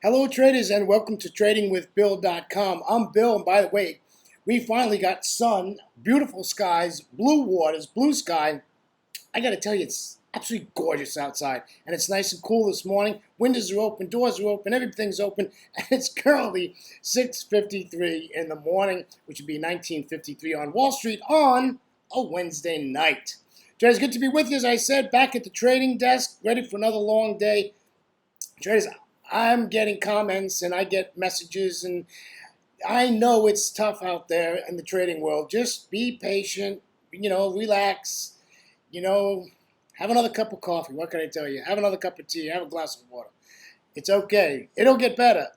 Hello, traders, and welcome to TradingWithBill.com. I'm Bill, and by the way, we finally got sun, beautiful skies, blue waters, blue sky. I got to tell you, it's absolutely gorgeous outside, and it's nice and cool this morning. Windows are open, doors are open, everything's open, and it's currently 6:53 in the morning, which would be 19:53 on Wall Street on a Wednesday night. Traders, good to be with you, as I said, back at the trading desk, ready for another long day. Traders, I'm getting comments and I get messages, and I know it's tough out there in the trading world. Just be patient, relax, have another cup of coffee. What can I tell you? Have another cup of tea, have a glass of water. It's okay. It'll get better.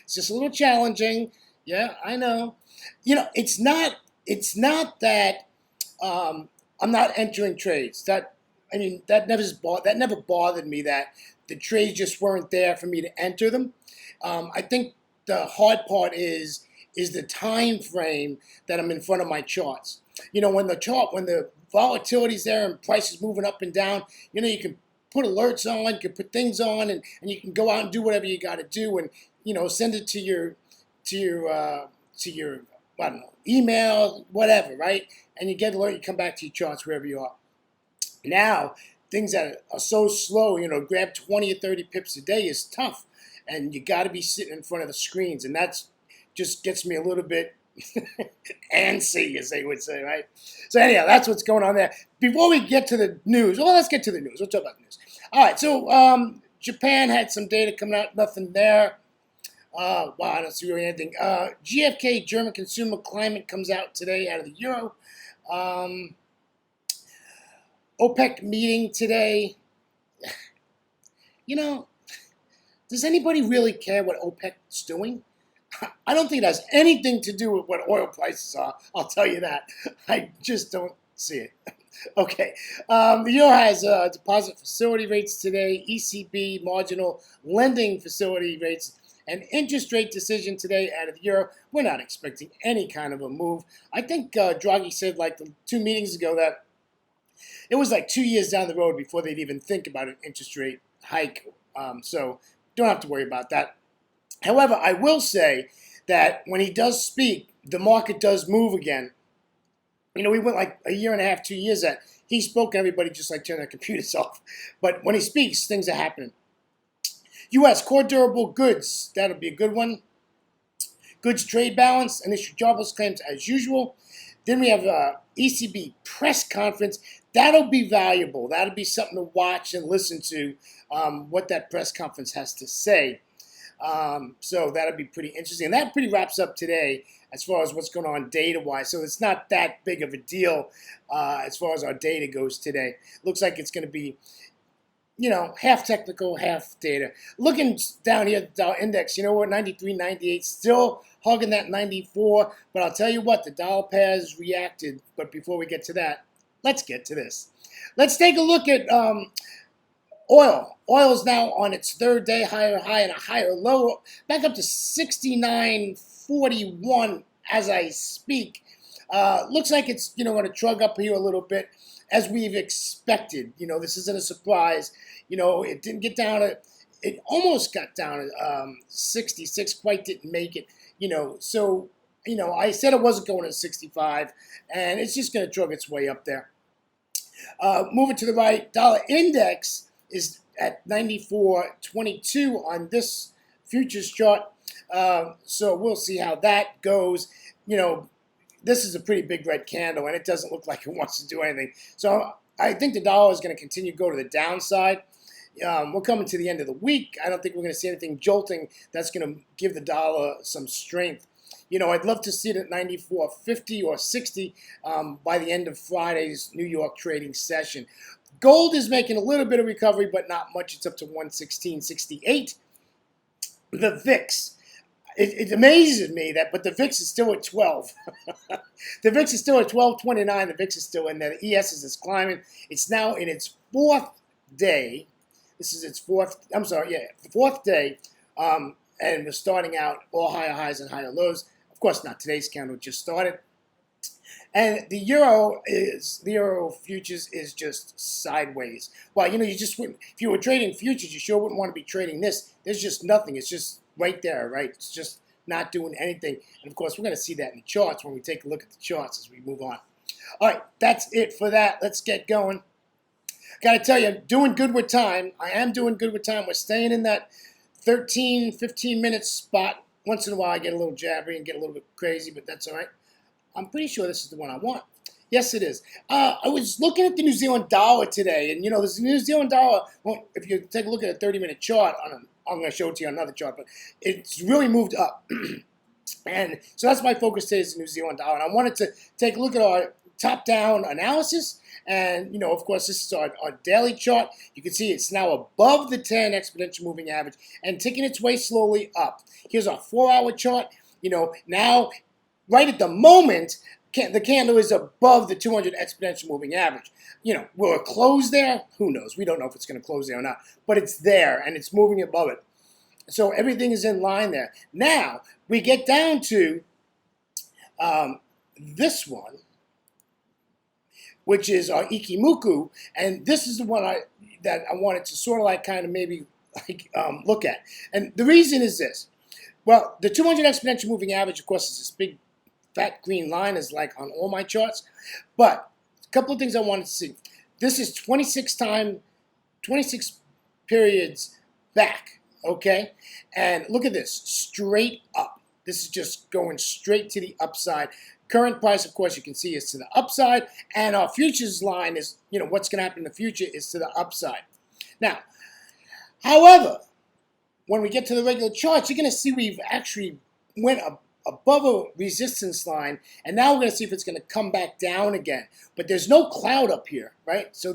It's just a little challenging. Yeah, I know. It's not that I'm not entering trades. That never bothered me, that the trades just weren't there for me to enter them. I think the hard part is the time frame that I'm in front of my charts. When the volatility's there and prices moving up and down, you can put alerts on, you can put things on, and you can go out and do whatever you got to do, and send it to your I don't know, email, whatever, right? And you get alert, you come back to your charts wherever you are. Now, things that are so slow, grab 20 or 30 pips a day is tough. And you got to be sitting in front of the screens. And that's just gets me a little bit antsy, as they would say, right? So anyhow, that's what's going on there. Before we get to the news, let's get to the news. We'll talk about the news. All right, so Japan had some data coming out, nothing there. Wow, I don't see really anything. GFK, German consumer climate, comes out today out of the Euro. OPEC meeting today. Does anybody really care what OPEC's doing? I don't think it has anything to do with what oil prices are. I'll tell you that. I just don't see it. Okay. The Euro has deposit facility rates today, ECB marginal lending facility rates, an interest rate decision today out of the Euro. We're not expecting any kind of a move. I think Draghi said like 2 meetings ago that it was like 2 years down the road before they'd even think about an interest rate hike. So don't have to worry about that. However, I will say that when he does speak, the market does move again. We went like a year and a half, 2 years that he spoke, and everybody just like turned their computers off. But when he speaks, things are happening. U.S. core durable goods, that'll be a good one. Goods trade balance, initial jobless claims as usual. Then we have ECB press conference. That'll be valuable. That'll be something to watch and listen to, what that press conference has to say. So that'll be pretty interesting. And that pretty wraps up today as far as what's going on data-wise. So it's not that big of a deal as far as our data goes today. Looks like it's going to be, half technical, half data. Looking down here at the dollar index, we're 93, 98, still hugging that 94. But I'll tell you what, the dollar pair has reacted. But before we get to that, let's get to this. Let's take a look at oil. Oil is now on its third day, higher high and a higher low, back up to 69.41 as I speak. Looks like it's going to shrug up here a little bit, as we've expected. This isn't a surprise. It didn't get down to, it almost got down to 66, quite didn't make it. So I said it wasn't going to 65, and it's just going to shrug its way up there. Moving to the right, dollar index is at 94.22 on this futures chart. So we'll see how that goes. This is a pretty big red candle, and it doesn't look like it wants to do anything. So I think the dollar is going to continue to go to the downside. We're coming to the end of the week. I don't think we're going to see anything jolting that's going to give the dollar some strength. I'd love to see it at 94.50 or 60 by the end of Friday's New York trading session. Gold is making a little bit of recovery, but not much. It's up to 116.68. The VIX. It amazes me but the VIX is still at 12. The VIX is still at 12.29. The VIX is still in there. The ES is climbing. It's now in its fourth day. This is its fourth day. And we're starting out all higher highs and higher lows. Of course, not today's candle, just started. And the euro futures is just sideways. Well, you just wouldn't, if you were trading futures, you sure wouldn't want to be trading this. There's just nothing. It's just right there, right? It's just not doing anything. And of course, we're going to see that in the charts when we take a look at the charts as we move on. All right, that's it for that. Let's get going. Got to tell you, doing good with time. I am doing good with time. We're staying in that 13, 15-minute spot. Once in a while, I get a little jabbery and get a little bit crazy, but that's all right. I'm pretty sure this is the one I want. Yes, it is. I was looking at the New Zealand dollar today, and this New Zealand dollar, well, if you take a look at a 30-minute chart, I'm going to show it to you on another chart, but it's really moved up. And so that's my focus today is the New Zealand dollar. And I wanted to take a look at our top-down analysis. And, of course, this is our daily chart. You can see it's now above the 10 exponential moving average and ticking its way slowly up. Here's our 4-hour chart. Now, right at the moment, the candle is above the 200 exponential moving average. Will it close there? Who knows? We don't know if it's going to close there or not. But it's there, and it's moving above it. So everything is in line there. Now, we get down to this one, which is our Ikimuku, and this is the one that I wanted to sort of kind of maybe look at. And the reason is this. Well, the 200 exponential moving average, of course, is this big fat green line is like on all my charts. But a couple of things I wanted to see. This is 26 periods back, okay? And look at this, straight up. This is just going straight to the upside. Current price, of course, you can see is to the upside. And our futures line is, what's going to happen in the future is to the upside. Now, however, when we get to the regular charts, you're going to see we've actually went above a resistance line, and now we're going to see if it's going to come back down again. But there's no cloud up here, right? So if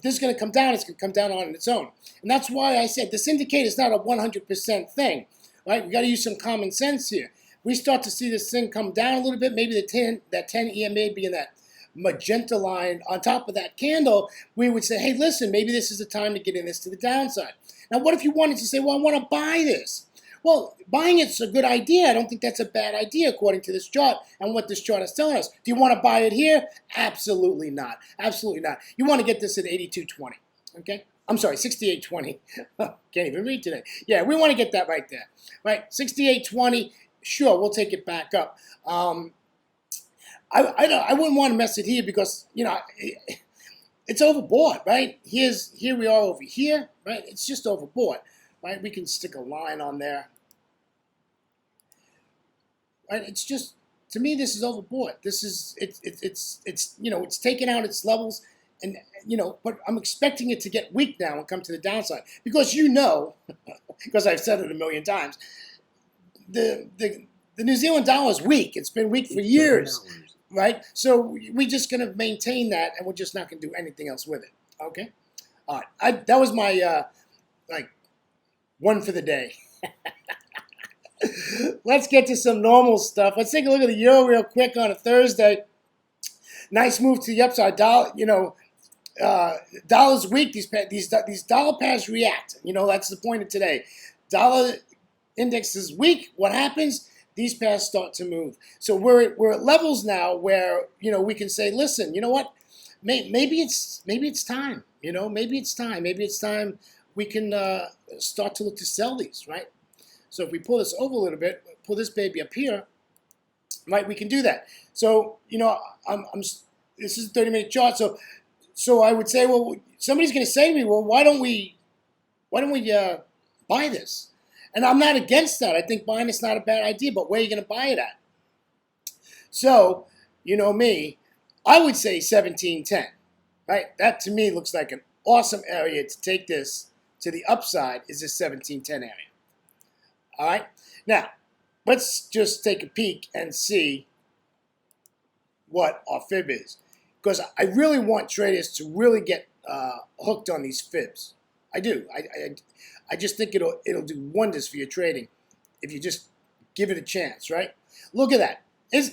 this is going to come down, it's going to come down on its own. And that's why I said this indicator is not a 100% thing, right? We got to use some common sense here. We start to see this thing come down a little bit, maybe that 10 EMA being that magenta line on top of that candle, we would say, hey, listen, maybe this is the time to get in this to the downside. Now, what if you wanted to say, well, I want to buy this? Well, buying it's a good idea. I don't think that's a bad idea according to this chart and what this chart is telling us. Do you want to buy it here? Absolutely not. Absolutely not. You want to get this at 82.20, okay? I'm sorry, 68.20. Can't even read today. Yeah, we want to get that right there, right? 68.20. Sure, we'll take it back up. I wouldn't want to mess it here because, it's overboard, right? Here we are over here, right? It's just overboard, right? We can stick a line on there, right? It's just, to me, this is overboard. This is, it's taken out its levels, and, but I'm expecting it to get weak now and come to the downside because because I've said it a million times, the New Zealand dollar is weak. It's been weak for years, right? So we're just going to maintain that, and we're just not going to do anything else with it, okay? All right, that was my, one for the day. Let's get to some normal stuff. Let's take a look at the euro real quick on a Thursday. Nice move to the upside. Dollar's weak. These dollar pairs react. That's the point of today. Dollar index is weak. What happens? These pairs start to move. So we're at levels now where we can say, listen, you know what? Maybe it's time. Maybe it's time. Maybe it's time we can start to look to sell these, right? So if we pull this over a little bit, pull this baby up here, right? We can do that. So this is a 30-minute chart. So I would say, well, somebody's going to say to me, well, why don't we buy this? And I'm not against that. I think buying it's not a bad idea, but where are you going to buy it at? So, me, I would say 1710, right? That to me looks like an awesome area to take this to the upside is this 1710 area. All right? Now, let's just take a peek and see what our fib is. Because I really want traders to really get hooked on these fibs. I do. I just think it'll do wonders for your trading if you just give it a chance, right? Look at that.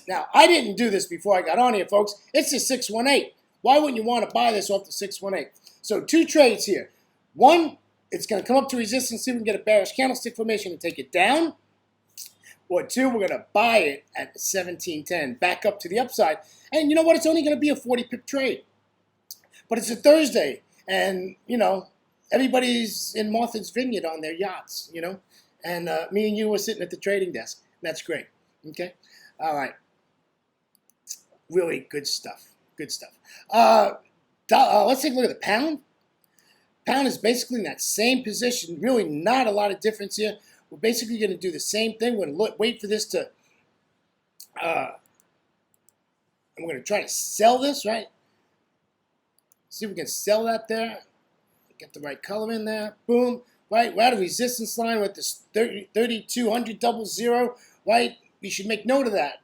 Now, I didn't do this before I got on here, folks. It's the 618. Why wouldn't you want to buy this off the 618? So 2 trades here. One, it's going to come up to resistance, see if we can get a bearish candlestick formation and take it down. Or 2, we're going to buy it at 1710, back up to the upside. And you know what? It's only going to be a 40 pip trade. But it's a Thursday, and, everybody's in Martha's Vineyard on their yachts, and me and you were sitting at the trading desk. That's great. Okay? All right. Really good stuff. Good stuff. Let's take a look at the pound. Pound is basically in that same position. Really not a lot of difference here. We're basically going to do the same thing. We're going to wait for this to... I'm going to try to sell this, right? See if we can sell that there. Get the right color in there. Boom. Right? We're at a resistance line with this 3,200 double zero. Right? We should make note of that.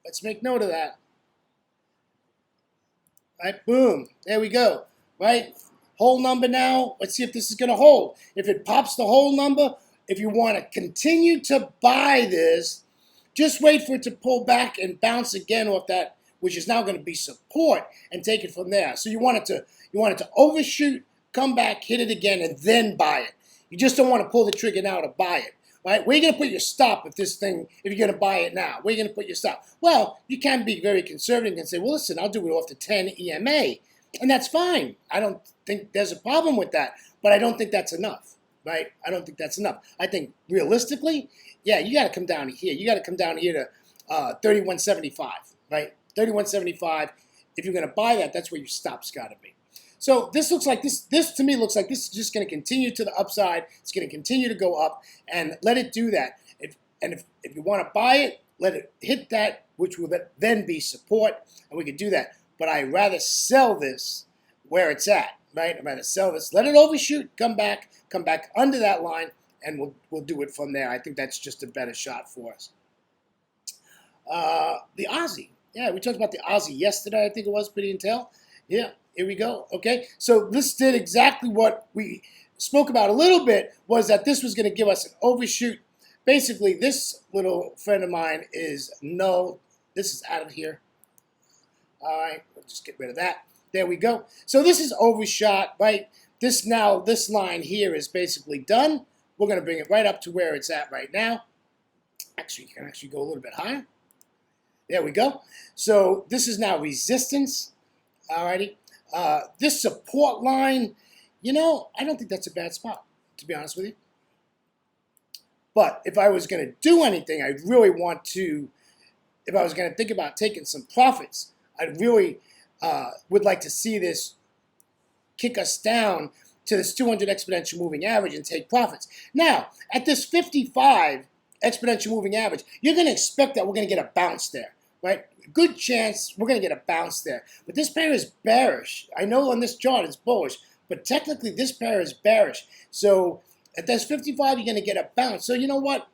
Let's make note of that. Right? Boom. There we go. Right? Whole number now. Let's see if this is going to hold. If it pops the whole number, if you want to continue to buy this, just wait for it to pull back and bounce again off that, which is now going to be support, and take it from there. So you want it to overshoot, come back, hit it again, and then buy it. You just don't want to pull the trigger now to buy it. Right? Where are you going to put your stop if you're going to buy it now? Where are you going to put your stop? Well, you can be very conservative and say, well, listen, I'll do it off the 10 EMA. And that's fine. I don't think there's a problem with that. But I don't think that's enough. Right? I don't think that's enough. I think realistically, yeah, you got to come down here. You got to come down here to 31.75. Right? 31.75. If you're going to buy that, that's where your stop's got to be. So this looks like this to me looks like this is just going to continue to the upside. It's going to continue to go up, and let it do that. If you want to buy it, let it hit that, which will then be support, and we can do that. But I'd rather sell this where it's at, right? I'd rather sell this, let it overshoot, come back under that line, and we'll do it from there. I think that's just a better shot for us. The Aussie. Yeah, we talked about the Aussie yesterday, I think it was, Pretty and Tail. Yeah, here we go. Okay, so this did exactly what we spoke about a little bit, was that this was going to give us an overshoot. Basically, this little friend of mine is null. This is out of here. All right, we'll just get rid of that. There we go. So this is overshot, right? This line here is basically done. We're going to bring it right up to where it's at right now. Actually, you can actually go a little bit higher. There we go. So this is now resistance. Alrighty. This support line, I don't think that's a bad spot, to be honest with you. But if I was going to do anything, I really want to, if I was going to think about taking some profits, I really would like to see this kick us down to this 200 exponential moving average and take profits. Now, at this 55 exponential moving average, you're going to expect that we're going to get a bounce there. Right? Good chance we're going to get a bounce there. But this pair is bearish. I know on this chart it's bullish, but technically this pair is bearish. So at this 55, you're going to get a bounce. So you know what?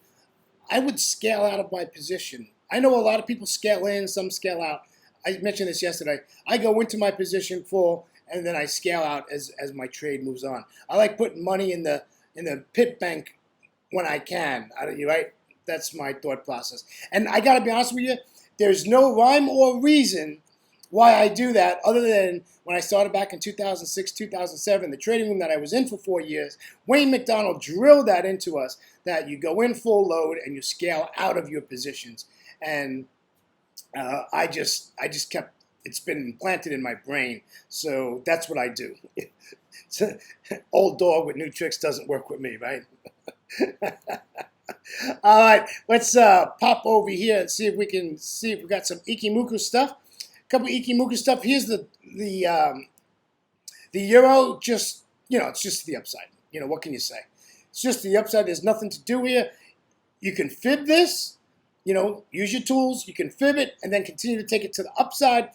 I would scale out of my position. I know a lot of people scale in, some scale out. I mentioned this yesterday. I go into my position full, and then I scale out as my trade moves on. I like putting money in the pit bank when I can. Right? That's my thought process. And I got to be honest with you, there's no rhyme or reason why I do that other than when I started back in 2006, 2007, the trading room that I was in for 4 years, Wayne McDonald drilled that into us, that you go in full load and you scale out of your positions. And I just kept, it's been implanted in my brain. So that's what I do. Old dog with new tricks doesn't work with me, right? All right, let's pop over here and see if we got some Ikimuku stuff. A couple of Ikimuku stuff. Here's the euro. Just it's just the upside. What can you say? It's just the upside. There's nothing to do here. You can fib this. Use your tools. You can fib it and then continue to take it to the upside,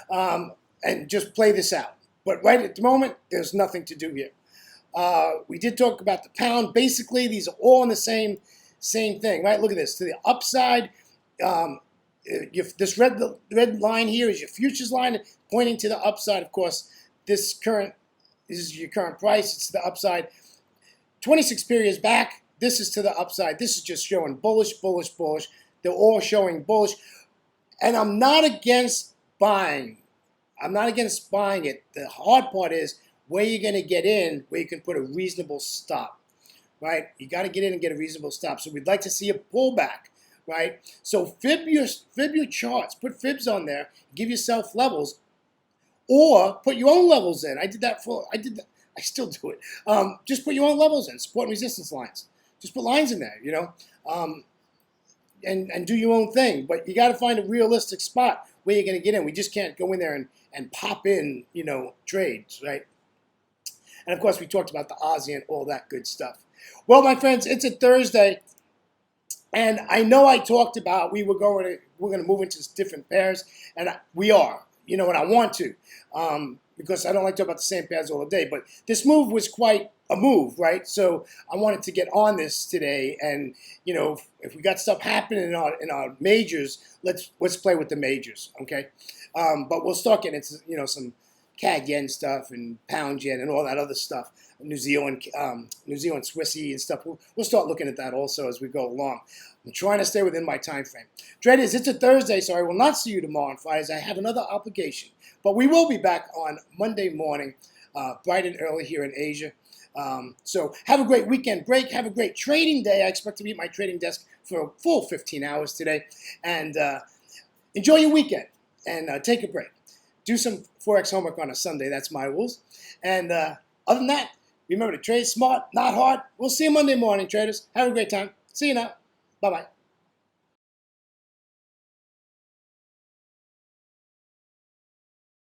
and just play this out. But right at the moment, there's nothing to do here. We did talk about the pound. Basically, these are all in the same thing, right? Look at this. To the upside, this red line here is your futures line pointing to the upside. Of course, this is your current price. It's to the upside. 26 periods back, this is to the upside. This is just showing bullish, bullish, bullish. They're all showing bullish. And I'm not against buying. I'm not against buying it. The hard part is where you're going to get in, where you can put a reasonable stop, right? You got to get in and get a reasonable stop. So we'd like to see a pullback, right? So fib your charts, put fibs on there, give yourself levels, or put your own levels in. I still do it. Just put your own levels in, support and resistance lines. Just put lines in there, and do your own thing. But you got to find a realistic spot where you're going to get in. We just can't go in there and pop in, trades, right? And of course, we talked about the Aussie and all that good stuff. Well, my friends, it's a Thursday, and I know I talked about we're going to move into different pairs, and we are, and I want to, because I don't like to talk about the same pairs all the day. But this move was quite a move, right? So I wanted to get on this today, and if we got stuff happening in our majors, let's play with the majors, okay? But we'll start getting into some CAD yen stuff and pound yen and all that other stuff, New Zealand Swissy and stuff. We'll start looking at that also as we go along. I'm trying to stay within my time frame. Traders, it's a Thursday, so I will not see you tomorrow on Fridays. I have another obligation, but we will be back on Monday morning, bright and early here in Asia. So have a great weekend break. Have a great trading day. I expect to be at my trading desk for a full 15 hours today, and enjoy your weekend and take a break. Do some Forex homework on a Sunday. That's my rules. And other than that, remember to trade smart, not hard. We'll see you Monday morning, traders. Have a great time. See you now. Bye-bye.